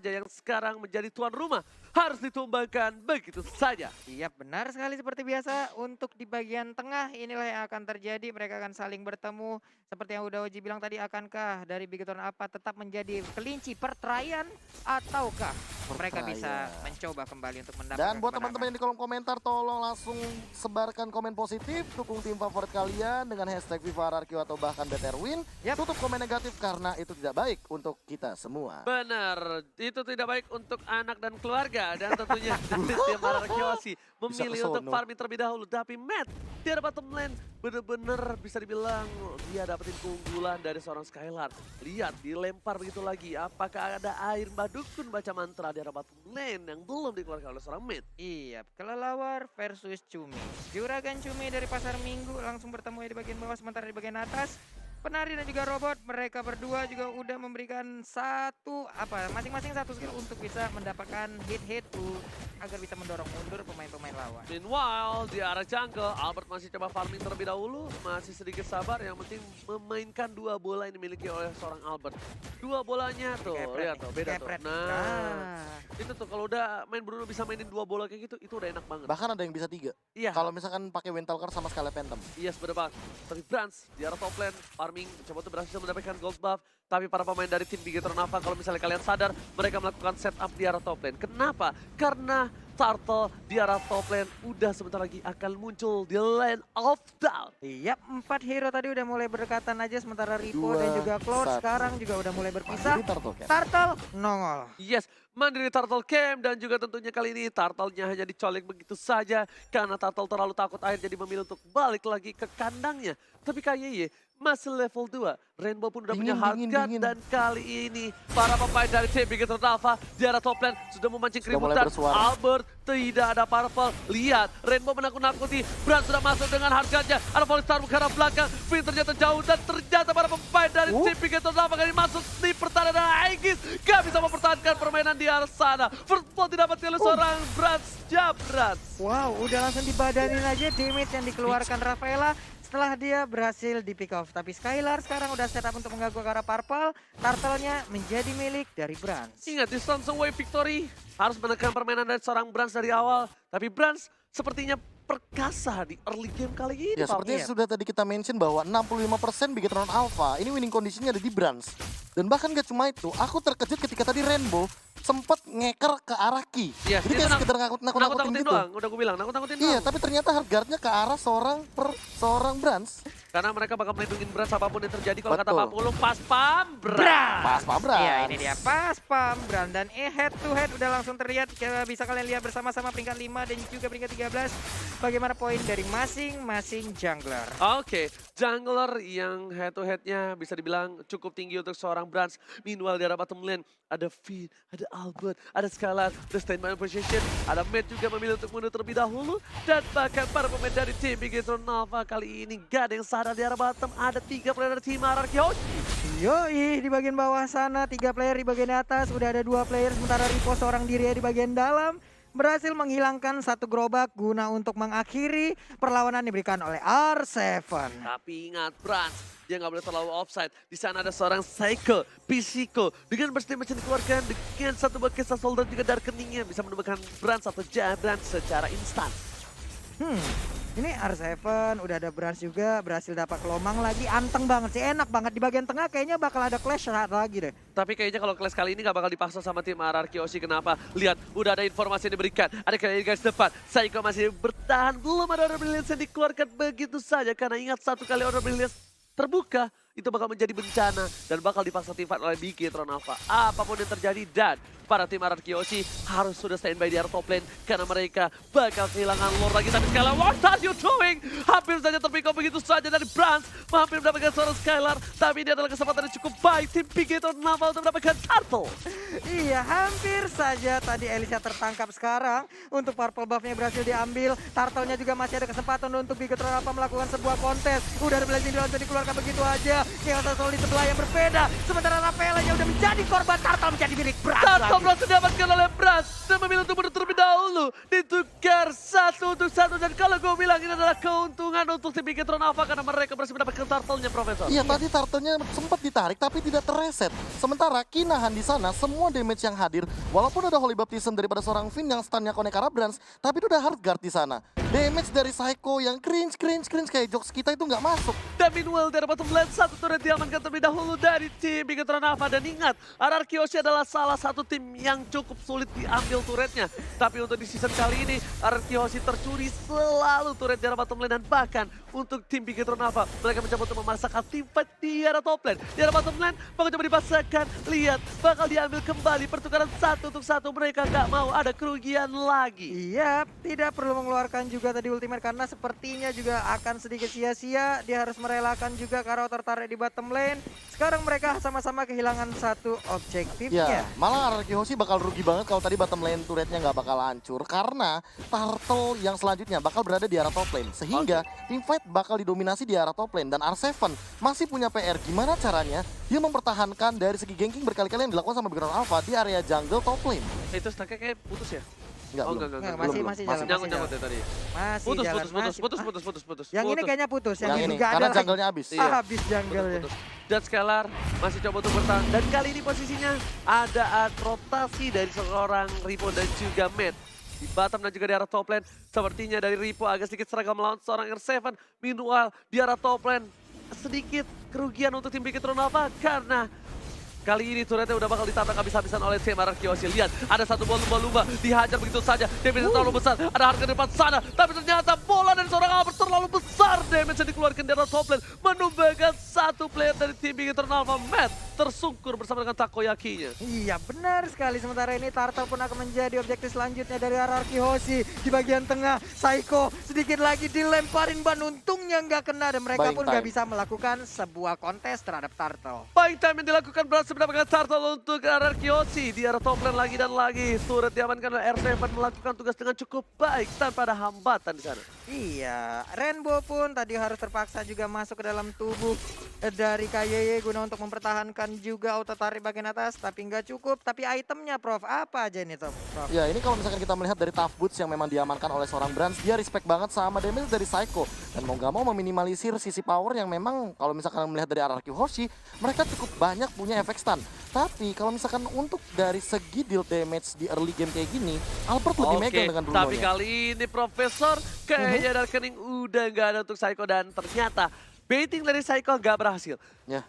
saja yang sekarang menjadi tuan rumah harus ditumbangkan begitu saja. Iya benar sekali seperti biasa untuk di bagian tengah inilah yang akan terjadi, mereka akan saling bertemu seperti yang udah Oji bilang tadi, akankah dari Bigetron Alpha tetap menjadi kelinci perceraian ataukah mereka bisa mencoba kembali untuk mendapatkan Dan buat kemenangan. teman-teman yang di kolom komentar, tolong langsung sebarkan komen positif, dukung tim favorit kalian dengan hashtag #VivaRRQ atau bahkan BTRWin. Yap. Tutup komen negatif karena itu tidak baik untuk kita semua. Benar, itu tidak baik untuk anak dan keluarga dan tentunya dari tim Ararkiosi memilih untuk kesono. farming terlebih dahulu. Tapi Matt di arah bottom lane bener-bener bisa dibilang dia dapetin keunggulan dari seorang Skylar. Lihat dilempar begitu lagi, apakah ada air mbak dukun baca mantra di arah bottom lane yang belum dikeluarkan oleh seorang Matt. Iya, kelelawar versus cumi. Juragan cumi dari pasar minggu langsung bertemu di bagian bawah, sementara di bagian atas penari dan juga robot, mereka berdua juga udah memberikan masing-masing satu skill untuk bisa mendapatkan hit agar bisa mendorong mundur pemain-pemain lawan. Meanwhile, di arah jungle, Albert masih coba farming terlebih dahulu. Masih sedikit sabar, yang penting memainkan dua bola yang dimiliki oleh seorang Albert. Dua bolanya tuh, Kepret lihat nih, tuh, beda tuh. kepret. Nah, itu tuh kalau udah main Bruno bisa mainin dua bola kayak gitu, itu udah enak banget. Bahkan ada yang bisa 3. Iya, Kalau misalkan pakai Wintalker sama Scarlet Phantom. yes bener banget. Tapi Brans di arah top lane, farming coba tuh berhasil mendapatkan gold buff. Tapi para pemain dari tim Bigetron Alpha, kalau misalnya kalian sadar, mereka melakukan setup di arah top lane. Kenapa? Karena Turtle di arah top lane udah sebentar lagi akan muncul di lane of down. Iya, 4 hero tadi udah mulai berdekatan aja, sementara Ripo 2, dan juga Cloud 1. sekarang juga udah mulai berpisah. Jadi Turtle Cat. Turtle nongol. Yes, mandiri Turtle Camp dan juga tentunya kali ini Turtle-nya hanya dicolek begitu saja karena Turtle terlalu takut air jadi memilih untuk balik lagi ke kandangnya. Tapi KYY masih level 2, Rainbow pun udah punya Dingin. dan kali ini para pemain dari tim Bigetron Alpha di arah top lane sudah memancing Sudah mulai keributan. bersuara. Albert tidak ada purple, lihat Rainbow menakut-nakuti, Brand sudah masuk dengan harganya, ada Polystar ke arah belakang, Finn ternyata jauh dan ternyata para pemain dari tim Bigetron Alpha kali ini masuk di pertahanan dan Aegis gak bisa mempertahankan permainan di arah sana. First blood didapatkan oleh seorang Brand Jabrat. Wow, udah langsung dibadanin aja damage yang dikeluarkan Rafaela setelah dia berhasil di pick off. Tapi Skylar sekarang udah setup untuk mengganggu ke arah Purple. Turtle-nya menjadi milik dari Brans. Ingat, distance away victory harus menekan permainan dari seorang Brans dari awal. Tapi Brans sepertinya perkasa di early game kali ini. Ya Pak. seperti Iya. sudah tadi kita mention bahwa 65% Bigetron Alpha ini winning conditionnya ada di Brans. Dan bahkan gak cuma itu, aku terkejut ketika tadi Rainbow sempat ngeker ke arah Ki. Yes, Jadi itu kayak sekedar nakut-nakutin nakut-nakutin gitu. doang, udah gue bilang, nakut-nakutin Iya, doang. tapi ternyata guardnya ke arah seorang Brans. Karena mereka bakal melindungi Brans apapun yang terjadi. Kalau kata Betul. Pak Pulung, pas pam, Brans. Pas Pak Brans. Iya, ini dia pas pam Brand dan head to head udah langsung terlihat. Bisa kalian lihat bersama-sama peringkat 5 dan juga peringkat 13. Bagaimana poin dari masing-masing jungler. Oke, jungler yang head to headnya bisa dibilang cukup tinggi untuk seorang Brans. Meanwhile di arah bottom lane ada Finn, ada Albert, ada Skylar, ada standby position, ada Matt juga memilih untuk mundur terlebih dahulu. Dan bahkan para pemain dari tim Bigetron Alpha kali ini gak ada yang sadar di arah bottom. Ada 3 player dari tim Ararkiosi. Yoi, di bagian bawah sana 3 player, di bagian atas udah ada 2 player, sementara Ripo seorang diri di bagian dalam berhasil menghilangkan satu gerobak guna untuk mengakhiri perlawanan diberikan oleh R7. Tapi ingat Brans, dia nggak boleh terlalu offside. Di sana ada seorang Psycho, Pisiko. Dengan bersedia macam dikeluarkan dengan satu bucket soldat juga dari keningnya bisa menemukan Brans atau Jabran secara instan. Ini R7 udah ada Brans juga, berhasil dapat kelomang lagi, anteng banget sih, enak banget. Di bagian tengah kayaknya bakal ada clash lagi deh. Tapi kayaknya kalau kelas kali ini nggak bakal dipaksa sama tim Ararkiosi. Kenapa? Lihat, udah ada informasi yang diberikan. Ada kali guys depan. Psycho masih bertahan. Belum ada order brilliance yang dikeluarkan begitu saja. Karena ingat, satu kali order brilliance terbuka, itu bakal menjadi bencana. Dan bakal dipaksa tim fight oleh Bigetron Alpha. Apapun yang terjadi, dan para tim Ararkiosi harus sudah standby di arah top lane. Karena mereka bakal kehilangan lore lagi. Tapi Skylar, what are you doing? Hampir saja terpick off begitu saja dari Brans. Hampir mendapatkan seorang Skylar. Tapi ini adalah kesempatan yang cukup baik. Tim Bigetron Alpha untuk mendapatkan Turtle. Iya, hampir saja tadi Elisa tertangkap. Sekarang untuk purple buff-nya berhasil diambil. Turtle-nya juga masih ada kesempatan untuk Bigetron Alpha melakukan sebuah kontes. Udah ada blazing launcher dikeluarkan begitu aja. Chaos Soul di sebelah yang berbeda. Sementara Rafaelanya udah menjadi korban, Turtle menjadi milik Brans Turtle lagi. berhasil didapatkan oleh Brans dan memilih untuk mundur terlebih dahulu. Ditukar 1-1 dan kalau gue bilang ini adalah keuntungan untuk tim Bigetron Alpha karena mereka berhasil mendapatkan Turtle-nya, Profesor. Iya, tadi turtle-nya sempat ditarik tapi tidak terreset. Sementara Kinahan di sana semua damage yang hadir, walaupun ada Holy Baptism daripada seorang Finn yang stunnya connect ke arah Brans, tapi itu udah hard guard di sana. Damage dari Psycho yang cringe kayak jokes kita itu nggak masuk. Dan meanwhile dari bottom lane satu turret diamankan terlebih dahulu dari tim Bigetron Alpha. Dan ingat, RRQ Hoshi adalah salah satu tim yang cukup sulit diambil turretnya. Tapi untuk di season kali ini, RRQ Hoshi tercuri selalu turret di arah bottom lane. Dan bahkan untuk tim Bigetron Alpha, mereka mencoba untuk memaksakan tim fight di arah top lane. Di arah bottom lane, bakal coba dipaksakan. Lihat, bakal diambil kembali pertukaran 1-1. Mereka nggak mau ada kerugian lagi. Iya, tidak perlu mengeluarkan juga tadi ultimate karena sepertinya juga akan sedikit sia-sia. Dia harus merelakan juga Karao tertarik di bottom lane. Sekarang mereka sama-sama kehilangan satu objektifnya. Ya, malah RRQ Hoshi bakal rugi banget kalau tadi bottom lane turretnya nggak bakal hancur. Karena turtle yang selanjutnya bakal berada di arah top lane. Sehingga tim fight bakal didominasi di arah top lane. Dan R7 masih punya PR. Gimana caranya dia mempertahankan dari segi ganking berkali-kali yang dilakukan sama Bigetron Alpha di area jungle top lane. Itu stacknya kayak putus ya? Enggak, Oh, belum. enggak. Nggak, Belum, masih belum. jalan. Nyangkut-nyangkut ya tadi. Masih Putus, jalan, putus. Yang ini Putus. kayaknya putus, yang ini Yang ini, nggak ada karena lagi. jungle-nya habis. Iya. Habis jungle ya. Putus. Dan Scalar masih coba untuk bertahan. Dan kali ini posisinya ada rotasi dari seorang Ripo dan juga Matt. Di bottom dan juga di arah top lane. Sepertinya dari Ripo agak sedikit seragam melawan seorang R7. Meanwhile di arah top lane sedikit kerugian untuk tim Bigetron Alpha karena kali ini turretnya udah bakal ditabrak habis-habisan oleh tim RRQ Hoshi. Lihat, ada satu bola lumba-lumba dihajar begitu saja. Damage terlalu besar, ada harga di depan sana. Tapi ternyata bola dari seorang Albert terlalu besar. Damage yang dikeluarkan dari top lane menumbangkan satu player dari tim Bigetron Alpha. Matt tersungkur bersama dengan takoyakinya. Iya benar sekali, sementara ini Turtle pun akan menjadi objektif selanjutnya dari RRQ Hoshi. Di bagian tengah, Psycho sedikit lagi dilemparin ban, untungnya nggak kena dan mereka Buying pun nggak time. bisa melakukan sebuah kontes terhadap Turtle. Buying time yang dilakukan berhasil mendapatkan Turtle untuk RRQ Hoshi. Di arah top lane lagi dan lagi. Turret diamankan oleh R7 melakukan tugas dengan cukup baik tanpa ada hambatan di sana. Iya, Rainbow pun tadi harus terpaksa juga masuk ke dalam tubuh dari KYY guna untuk mempertahankan juga auto tarik bagian atas, tapi nggak cukup. Tapi itemnya Prof, apa aja ini Prof? Ya, ini kalau misalkan kita melihat dari tough boots yang memang diamankan oleh seorang Brans, dia respect banget sama damage dari Psycho. Dan mau gak mau meminimalisir sisi power yang memang kalau misalkan melihat dari RRQ Hoshi, mereka cukup banyak punya efek stun. Tapi kalau misalkan untuk dari segi deal damage di early game kayak gini, Albert lebih megang dengan Bruno-nya. Tapi kali ini Profesor kayaknya Darkening udah nggak ada untuk Psycho dan ternyata baiting dari Psycho nggak berhasil. Ya.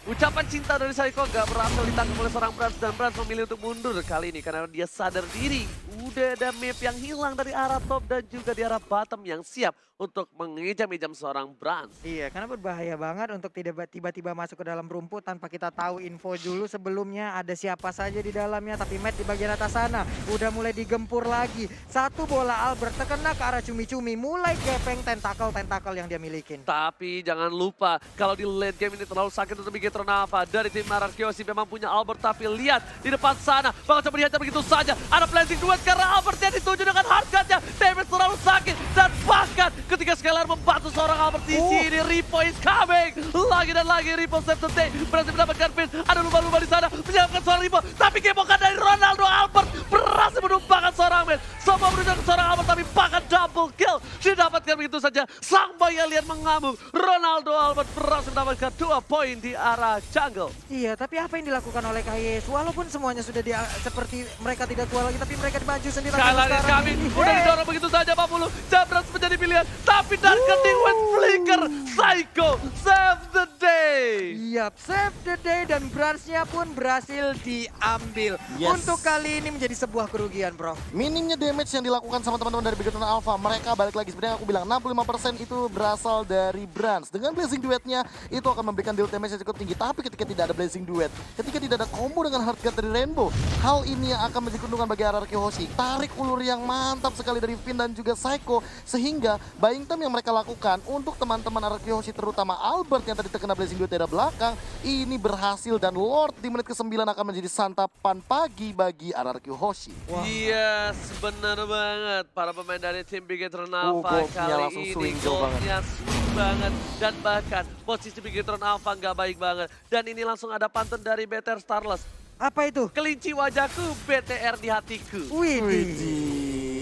Ucapan cinta dari Psycho nggak berhasil ditangkap oleh seorang Brans dan Brans memilih untuk mundur kali ini karena dia sadar diri udah ada map yang hilang dari arah top dan juga di arah bottom yang siap untuk mengejam-ejam seorang Brans. Iya, karena berbahaya banget untuk tidak tiba-tiba masuk ke dalam rumput tanpa kita tahu info dulu sebelumnya ada siapa saja di dalamnya. Tapi Matt di bagian atas sana udah mulai digempur lagi. Satu bola Albert terkena ke arah cumi-cumi, mulai gepeng tentakel-tentakel yang dia milikin. Tapi jangan lupa kalau di late game ini terlalu sakit untuk Bigetron Alpha dari tim RRQ Hoshi memang punya Albert, tapi lihat di depan sana bakal coba dihajar begitu saja. Ada planting duet karena Albert yang dituju dengan hardcutnya. Damage terlalu sakit dan bahkan ketika Scalar membantu seorang Albert di sini, Ripo is coming. Lagi dan lagi Ripo save the day, berhasil mendapatkan pin. Ada lumba-lumba di sana, menyelamatkan seorang Ripo. Tapi gemokan dari Ronaldo Albert berhasil menumbangkan seorang man. Semua menuju ke seorang Albert, tapi bahkan double kill didapatkan begitu saja. Sang boy alien mengamuk. Ronaldo Albert berhasil mendapatkan 2 poin di arah jungle. Iya, tapi apa yang dilakukan oleh KYS? Walaupun semuanya sudah seperti mereka tidak kuat lagi, tapi mereka maju sendiri. Skylar is coming, udah didorong begitu saja 40. Jabras menjadi pilihan, tapi Darkening with flicker. Psycho save the day. Yap, save the day dan Bransnya pun berhasil diambil. Yes. Untuk kali ini menjadi sebuah kerugian, Bro. Minimnya damage yang dilakukan sama teman-teman dari Bigetron Alpha, mereka balik lagi sebenarnya aku bilang 65% itu berasal dari Brans. Dengan Blazing Duetnya itu akan memberikan deal damage yang cukup tinggi. Tapi ketika tidak ada Blazing Duet, ketika tidak ada combo dengan hard guard dari Rainbow, hal ini yang akan menjadi keuntungan bagi RRQ Hoshi. Tarik ulur yang mantap sekali dari Finn dan juga Psycho, sehingga buying time yang mereka lakukan untuk teman-teman RRQ Hoshi, terutama Albert yang tadi terkena Blazing Duet dari belakang, ini berhasil dan Lord di menit ke-9 akan menjadi santapan pagi bagi RRQ Hoshi. Yes, benar banget. Para pemain dari tim Bigetron Alpha goldnya kali langsung ini swing jauh banget. goldnya swing banget. Dan bahkan posisi Bigetron Alpha nggak baik banget. Dan ini langsung ada pantun dari BTR Starless. Apa itu? Kelinci wajahku, BTR di hatiku. Widih.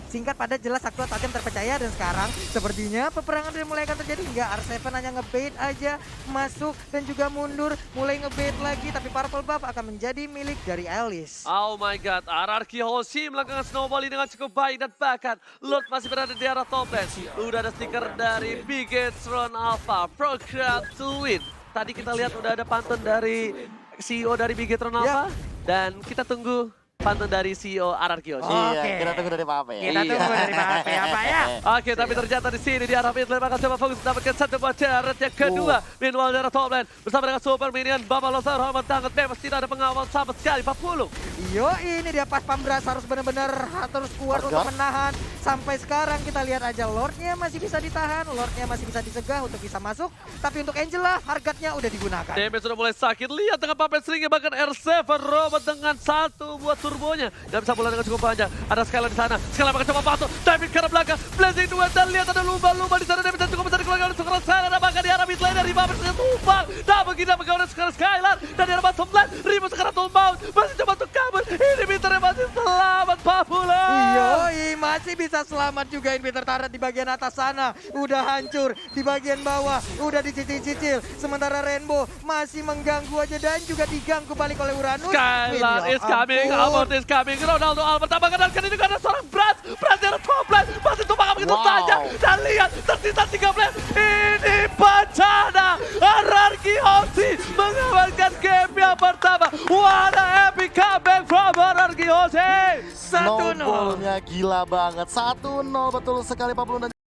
Singkat padat jelas Aqua tajam terpercaya dan sekarang sepertinya peperangan udah mulai akan terjadi. Enggak, R7 hanya ngebait aja, masuk dan juga mundur, mulai ngebait lagi tapi Purple Buff akan menjadi milik dari Alice. Oh my god, RRQ Hoshi melakukan snowball ini dengan cukup baik dan bahkan Lord masih berada di arah top lane. Udah ada stiker dari Bigetron Alpha, program to win. Tadi kita lihat udah ada pantun dari CEO dari Bigetron Alpha dan kita tunggu pantun dari CEO RRQ Hoshi. Oke. Iya, kita tunggu dari Papa ya. Kita tunggu dari Pak apa ya? Oke, tapi ternyata di sini di arah mid lane maka coba fokus mendapatkan satu buah turret yang kedua. Meanwhile di arah top lane bersama dengan super minion Baba Losar Hormat Tangan bebas tidak ada pengawal sama sekali 40. Yo, ini dia pas Pambras harus benar-benar harus kuat untuk menahan. Sampai sekarang kita lihat aja Lordnya masih bisa ditahan, Lordnya masih bisa dicegah untuk bisa masuk. Tapi untuk Angela hargatnya udah digunakan. Damage sudah mulai sakit. Lihat dengan puppet stringnya bahkan R7 robot dengan satu buat turbonya. Dan bisa pulang dengan cukup panjang. Ada Skylar di sana. Skylar bakal coba bantu. Timing ke arah belakang. Blazing 2 dan lihat ada lumba-lumba di sana. Damage cukup besar dikeluarkan oleh Skylar. Ada bahkan di arah mid lane dari Puppet stringnya tumbang. Tak begitu bagaimana sekarang Skylar. Dan di arah bottom lane. Ribu sekarang tumbang. Masih coba untuk kabur. Ini Peternya masih selamat Papula. Yoi, masih bisa selamat juga Inhibitor turret di bagian atas sana. Udah hancur di bagian bawah, udah dicicil-cicil. Sementara Rainbow masih mengganggu aja dan juga diganggu balik oleh Uranus. Skylar Win, ya is coming, ampun. Albert is coming, Ronaldo Albert tambahkan dan kali ini juga ada seorang Brans di arah top lane, masih tumbang begitu Wow. saja. Dan lihat tersisa 3 lane, ini bencana. RRQ Hoshi mengamankan game yang pertama. What a epic comeback from RRQ Hoshi. 1-0. Snowballnya gila banget. 1-0 betul sekali 40 dan